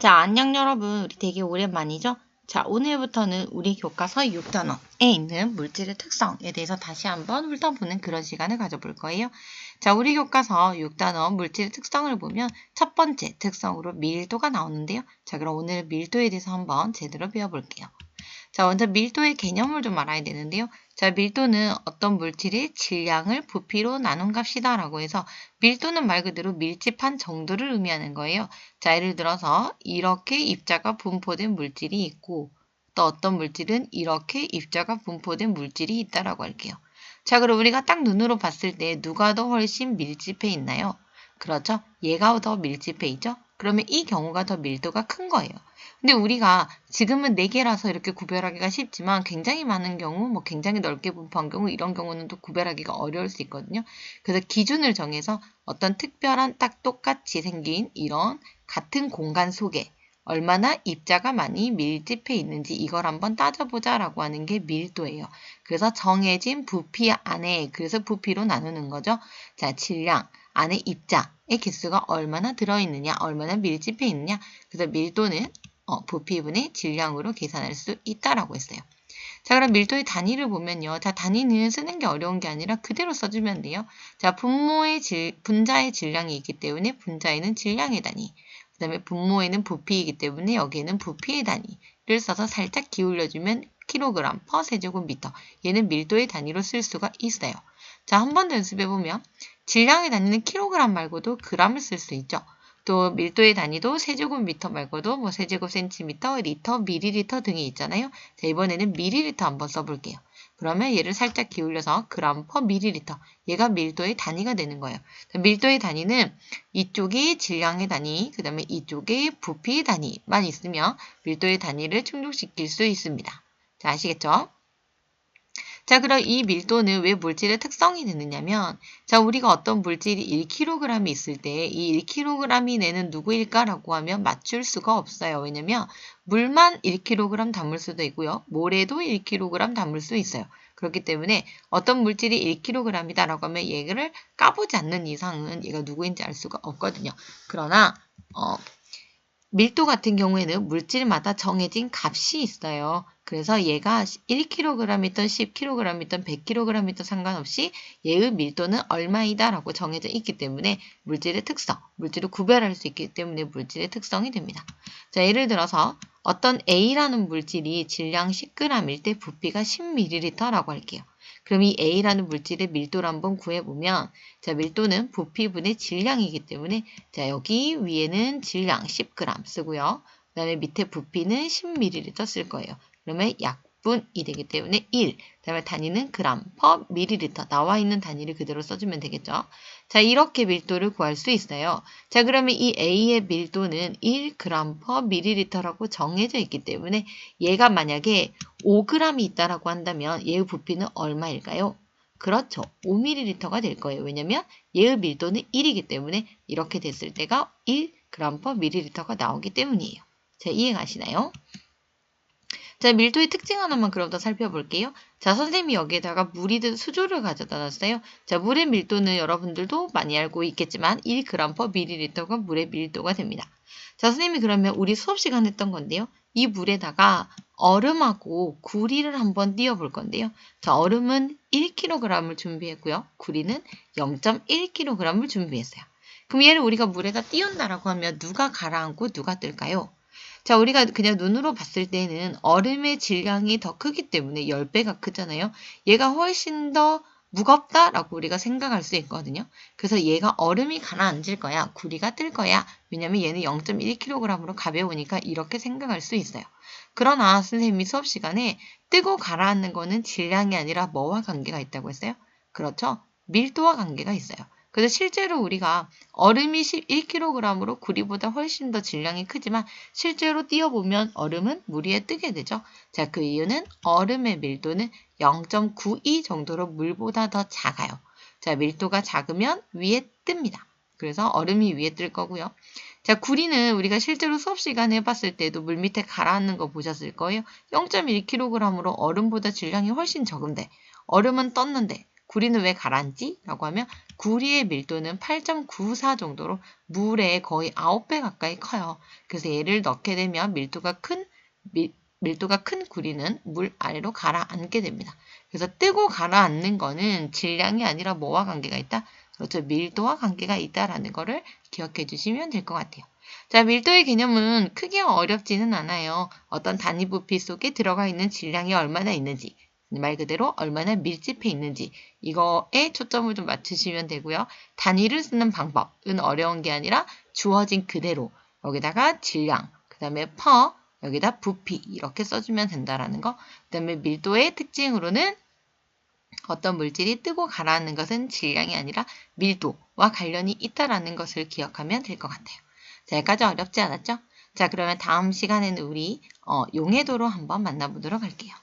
자, 안녕 여러분. 우리 되게 오랜만이죠? 자, 오늘부터는 우리 교과서 6단원에 있는 물질의 특성에 대해서 다시 한번 훑어보는 그런 시간을 가져볼 거예요. 자, 우리 교과서 6단원 물질의 특성을 보면 첫 번째 특성으로 밀도가 나오는데요. 자, 그럼 오늘 밀도에 대해서 한번 제대로 배워볼게요. 자, 먼저 밀도의 개념을 좀 알아야 되는데요. 자, 밀도는 어떤 물질의 질량을 부피로 나눈 값이다 라고 해서 밀도는 말 그대로 밀집한 정도를 의미하는 거예요. 자, 예를 들어서 이렇게 입자가 분포된 물질이 있고 또 어떤 물질은 이렇게 입자가 분포된 물질이 있다라고 할게요. 자, 그럼 우리가 딱 눈으로 봤을 때 누가 더 훨씬 밀집해 있나요? 그렇죠. 얘가 더 밀집해 있죠. 그러면 이 경우가 더 밀도가 큰 거예요. 근데 우리가 지금은 4개라서 이렇게 구별하기가 쉽지만 굉장히 많은 경우, 뭐 굉장히 넓게 분포한 경우 이런 경우는 또 구별하기가 어려울 수 있거든요. 그래서 기준을 정해서 어떤 특별한 딱 똑같이 생긴 이런 같은 공간 속에 얼마나 입자가 많이 밀집해 있는지 이걸 한번 따져보자라고 하는 게 밀도예요. 그래서 정해진 부피 안에, 그래서 부피로 나누는 거죠. 자, 질량 안에 입자의 개수가 얼마나 들어있느냐, 얼마나 밀집해 있느냐. 그래서 밀도는 부피분의 질량으로 계산할 수 있다라고 했어요. 자, 그럼 밀도의 단위를 보면요. 자, 단위는 쓰는 게 어려운 게 아니라 그대로 써주면 돼요. 자, 분자의 질량이 있기 때문에 분자에는 질량의 단위, 그 다음에 분모에는 부피이기 때문에 여기에는 부피의 단위를 써서 살짝 기울여주면 kg per 세제곱미터. 얘는 밀도의 단위로 쓸 수가 있어요. 자, 한 번 더 연습해보면 질량의 단위는 kg 말고도 g을 쓸 수 있죠. 또 밀도의 단위도 세제곱미터 말고도 뭐 세제곱센티미터, 리터, 밀리리터 등이 있잖아요. 자, 이번에는 밀리리터 한번 써볼게요. 그러면 얘를 살짝 기울여서 그램 퍼 밀리리터. 얘가 밀도의 단위가 되는 거예요. 밀도의 단위는 이쪽이 질량의 단위, 그 다음에 이쪽이 부피의 단위만 있으면 밀도의 단위를 충족시킬 수 있습니다. 자, 아시겠죠? 자, 그럼 이 밀도는 왜 물질의 특성이 되느냐면, 자, 우리가 어떤 물질이 1kg이 있을 때 이 1kg이 내는 누구일까라고 하면 맞출 수가 없어요. 왜냐면 물만 1kg 담을 수도 있고요. 모래도 1kg 담을 수 있어요. 그렇기 때문에 어떤 물질이 1kg이다라고 하면 얘를 까보지 않는 이상은 얘가 누구인지 알 수가 없거든요. 그러나 밀도 같은 경우에는 물질마다 정해진 값이 있어요. 그래서 얘가 1kg이든 10kg이든 100kg이든 상관없이 얘의 밀도는 얼마이다 라고 정해져 있기 때문에 물질의 특성, 물질을 구별할 수 있기 때문에 물질의 특성이 됩니다. 자, 예를 들어서 어떤 A라는 물질이 질량 10g일 때 부피가 10ml라고 할게요. 그럼 이 A라는 물질의 밀도를 한번 구해보면, 자, 밀도는 부피분의 질량이기 때문에, 자, 여기 위에는 질량 10g 쓰고요. 그 다음에 밑에 부피는 10ml 쓸 거예요. 그러면 약분이 되기 때문에 1. 그 다음에 단위는 그램 퍼 밀리리터. 나와 있는 단위를 그대로 써주면 되겠죠. 자, 이렇게 밀도를 구할 수 있어요. 자, 그러면 이 A의 밀도는 1g 퍼 밀리리터라고 정해져 있기 때문에 얘가 만약에 5g이 있다라고 한다면 얘의 부피는 얼마일까요? 그렇죠. 5ml가 될 거예요. 왜냐면 얘의 밀도는 1이기 때문에 이렇게 됐을 때가 1g per ml가 나오기 때문이에요. 자, 이해가시나요? 자, 밀도의 특징 하나만 그럼 더 살펴볼게요. 자, 선생님이 여기에다가 물이든 수조를 가져다 놨어요. 자, 물의 밀도는 여러분들도 많이 알고 있겠지만 1g per ml가 물의 밀도가 됩니다. 자, 선생님이 그러면 우리 수업 시간 했던 건데요. 이 물에다가 얼음하고 구리를 한번 띄워볼 건데요. 자, 얼음은 1kg을 준비했고요. 구리는 0.1kg을 준비했어요. 그럼 얘를 우리가 물에다 띄운다라고 하면 누가 가라앉고 누가 뜰까요? 자, 우리가 그냥 눈으로 봤을 때는 얼음의 질량이 더 크기 때문에 10배가 크잖아요. 얘가 훨씬 더 무겁다라고 우리가 생각할 수 있거든요. 그래서 얘가 얼음이 가라앉을 거야, 구리가 뜰 거야. 왜냐면 얘는 0.1kg으로 가벼우니까 이렇게 생각할 수 있어요. 그러나 선생님이 수업 시간에 뜨고 가라앉는 거는 질량이 아니라 뭐와 관계가 있다고 했어요? 그렇죠. 밀도와 관계가 있어요. 그래서 실제로 우리가 얼음이 1kg으로 구리보다 훨씬 더 질량이 크지만 실제로 띄워보면 얼음은 물 위에 뜨게 되죠. 자, 그 이유는 얼음의 밀도는 0.92 정도로 물보다 더 작아요. 자, 밀도가 작으면 위에 뜹니다. 그래서 얼음이 위에 뜰 거고요. 자, 구리는 우리가 실제로 수업 시간에 해봤을 때도 물 밑에 가라앉는 거 보셨을 거예요. 0.1kg으로 얼음보다 질량이 훨씬 적은데 얼음은 떴는데 구리는 왜 가라앉지? 라고 하면 구리의 밀도는 8.94 정도로 물의 거의 9배 가까이 커요. 그래서 얘를 넣게 되면 밀도가 큰 구리는 물 아래로 가라앉게 됩니다. 그래서 뜨고 가라앉는 거는 질량이 아니라 뭐와 관계가 있다? 그렇죠. 밀도와 관계가 있다라는 거를 기억해 주시면 될 것 같아요. 자, 밀도의 개념은 크게 어렵지는 않아요. 어떤 단위 부피 속에 들어가 있는 질량이 얼마나 있는지, 말 그대로 얼마나 밀집해 있는지 이거에 초점을 좀 맞추시면 되고요. 단위를 쓰는 방법은 어려운 게 아니라 주어진 그대로 여기다가 질량, 그 다음에 퍼, 여기다 부피 이렇게 써주면 된다라는 거. 그 다음에 밀도의 특징으로는 어떤 물질이 뜨고 가라앉는 것은 질량이 아니라 밀도와 관련이 있다라는 것을 기억하면 될 것 같아요. 자, 여기까지 어렵지 않았죠? 자, 그러면 다음 시간에는 우리 용해도로 한번 만나보도록 할게요.